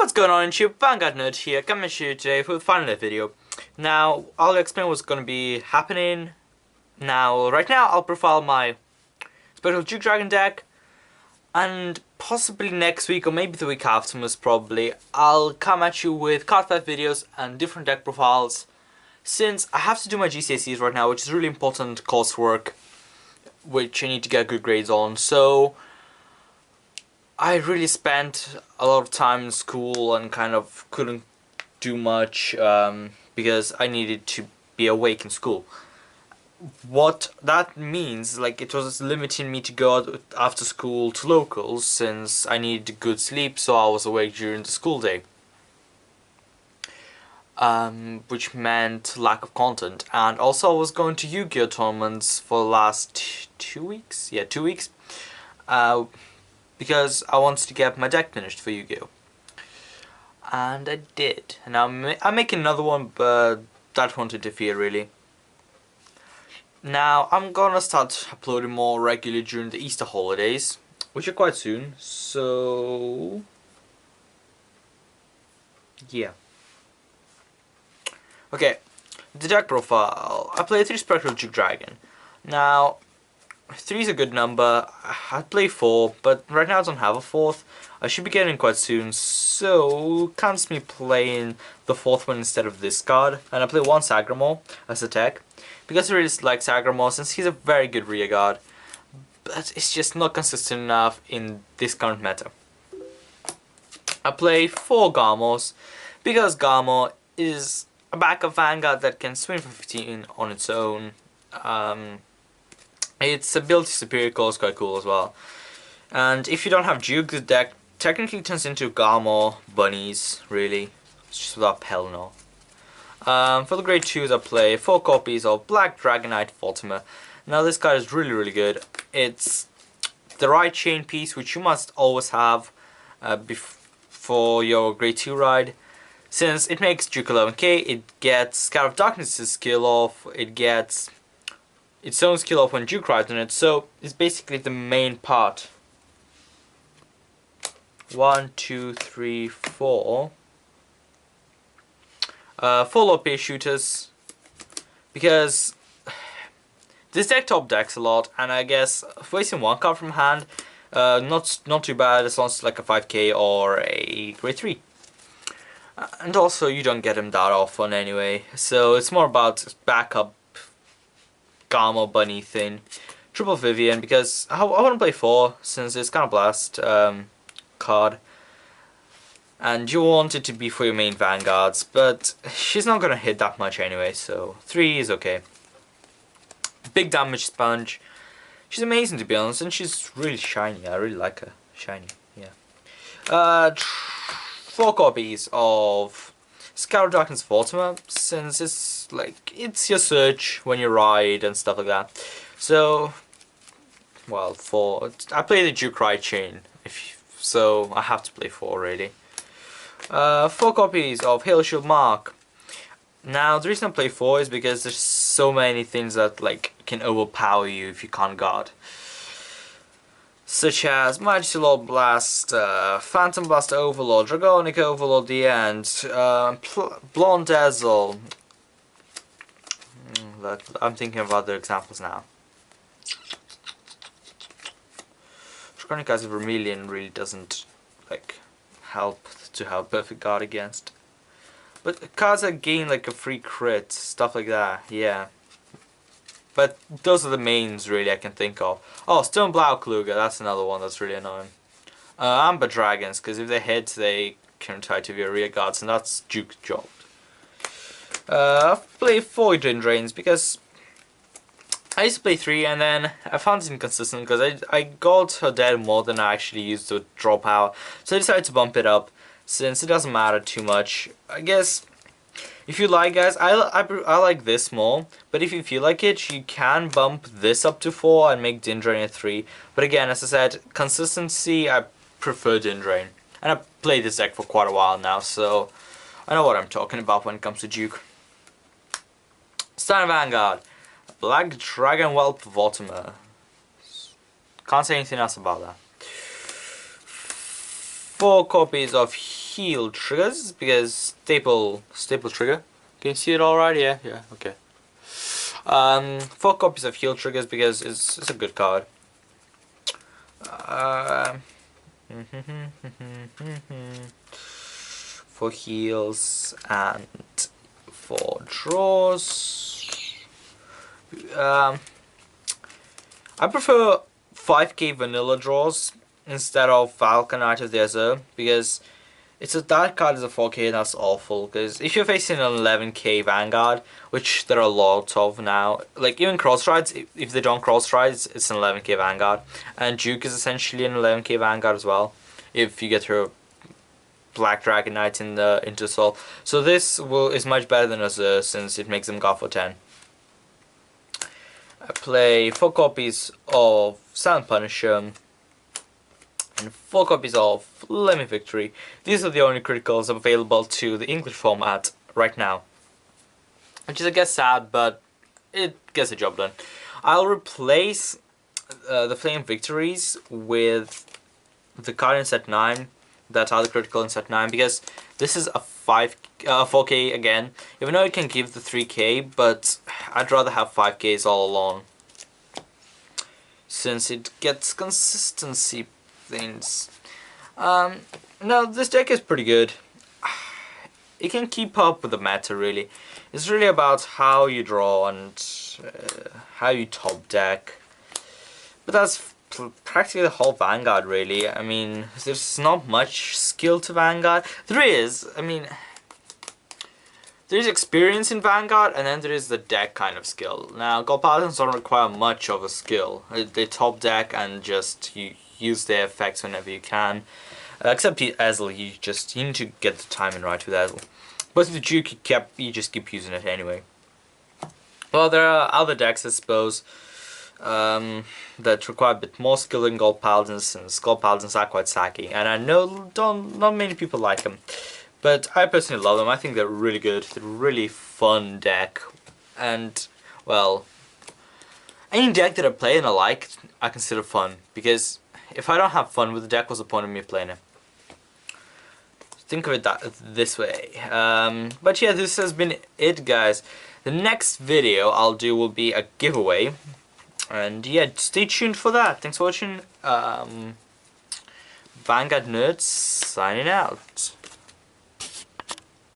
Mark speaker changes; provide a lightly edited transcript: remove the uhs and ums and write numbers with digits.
Speaker 1: What's going on YouTube? Vanguard Nerd here, coming to you today for the final video. Now, I'll explain what's going to be happening. Now, right now, I'll profile my Spectral Duke Dragon deck, and possibly next week, or maybe the week after most probably, I'll come at you with Cardfight videos and different deck profiles, since I have to do my GCSEs right now, which is really important coursework, which I need to get good grades on. So I really spent a lot of time in school and kind of couldn't do much because I needed to be awake in school. What that means, like, it was limiting me to go out after school to locals, since I needed good sleep, so I was awake during the school day. Which meant lack of content. And also I was going to Yu-Gi-Oh tournaments for the last 2 weeks? Yeah, 2 weeks. Because I wanted to get my deck finished for Yu-Gi-Oh! And I did. And I'm making another one, but that won't interfere really. Now, I'm gonna start uploading more regularly during the Easter holidays, which are quite soon, so yeah. Okay, the deck profile. I play 3 Spectral Duke Dragon. Now, 3 is a good number. I'd play 4, but right now I don't have a 4th. I should be getting quite soon, so counts me playing the 4th one instead of this card. And I play 1 Sagramore as a tech, because I really like Sagramore since he's a very good rear guard, but it's just not consistent enough in this current meta. I play 4 Garmors, because Garmor is a backup Vanguard that can swing for 15 on its own. Its ability superior core is quite cool as well. And if you don't have Duke, the deck technically turns into Garmor bunnies, really. It's just without Pelennor. For the grade 2s, I play 4 copies of Black Dragonite Fatima. Now this card is really good. It's the right chain piece, which you must always have for your grade 2 ride. Since it makes Duke 11k, it gets Scout of Darkness's skill off, it gets its own skill off when Duke rides on it, so it's basically the main part. 1, 2, 3, 4. 4 low pay shooters, because this deck top decks a lot, and I guess wasting 1 card from hand, not too bad as long as it's like a 5k or a grade 3. And also you don't get him that often anyway, so it's more about backup Garmor bunny thing. Triple Vivian, because I want to play 4 since it's kind of blast card. And you want it to be for your main Vanguards, but she's not going to hit that much anyway, so 3 is okay. Big damage sponge. She's amazing to be honest, and she's really shiny. I really like her. Shiny, yeah. 4 copies of Scout of Darkness Fatima, since it's like, it's your search when you ride and stuff like that. So, well, 4. I play the Duke Ride chain, so I have to play 4 really. 4 copies of Hail Shield Mark. Now the reason I play 4 is because there's so many things that like can overpower you if you can't guard, such as Majesty Lord Blast, Phantom Blast Overlord, Dragonic Overlord the End, Blonde Dazzle. I'm thinking of other examples now. Dragonic Eyes of Vermilion really doesn't like help to have perfect guard against, but cards that gain like a free crit, stuff like that, yeah. But those are the mains really I can think of. Oh, Stone Blaukluger, that's another one that's really annoying. Amber Dragons, because if they hit, they can try to be a rear guards, and that's Duke's job. I've played 4 Drains because I used to play 3, and then I found it inconsistent because I got her dead more than I actually used to draw power. So I decided to bump it up, since it doesn't matter too much. I guess if you like, guys, I like this more, but if you feel like it, you can bump this up to 4 and make Dindrain a 3. But again, as I said, consistency, I prefer Dindrain. And I've played this deck for quite a while now, so I know what I'm talking about when it comes to Duke. Stan Vanguard. Black Dragon Whelp Fatima. Can't say anything else about that. 4 copies of heal triggers because staple trigger. Can you see it all right? Yeah, okay. 4 copies of heal triggers because it's a good card. For heals and for draws. I prefer 5k vanilla draws instead of Falcon Knight of the Azure because that card is a 4k and that's awful, because if you're facing an 11k Vanguard, which there are lots of now, like even cross rides, if they don't cross rides, it's an 11k Vanguard, and Duke is essentially an 11k Vanguard as well if you get through Black Dragon Knight in the Intersol. So this is much better than Azure since it makes them go for 10. I play 4 copies of Silent Punisher and 4 copies of Lemmy Victory. These are the only criticals available to the English format right now, which is I guess sad, but it gets the job done. I'll replace the Flame Victories with the card in set 9 that are the critical in set 9, because this is a 4k again, even though it can give the 3k, but I'd rather have 5ks all along since it gets consistency things. No, this deck is pretty good. It can keep up with the meta, really. It's really about how you draw and how you top deck. But that's practically the whole Vanguard, really. I mean, there's not much skill to Vanguard. There is, I mean, there's experience in Vanguard, and then there is the deck kind of skill. Now, Gold Paladins don't require much of a skill. They top deck and just you use their effects whenever you can. Except Ezel, you need to get the timing right with Ezel. But with the Duke, you just keep using it anyway. Well, there are other decks, I suppose, that require a bit more skill than Gold Paladins, since Gold Paladins are quite sacky, and I know not many people like them, but I personally love them. I think they're really good. They're a really fun deck, and well, any deck that I play and I like, I consider fun, because if I don't have fun with the deck, what's the point of me playing it? Think of it this way. But yeah, this has been it, guys. The next video I'll do will be a giveaway. And yeah, stay tuned for that. Thanks for watching. Vanguard Nerds signing out.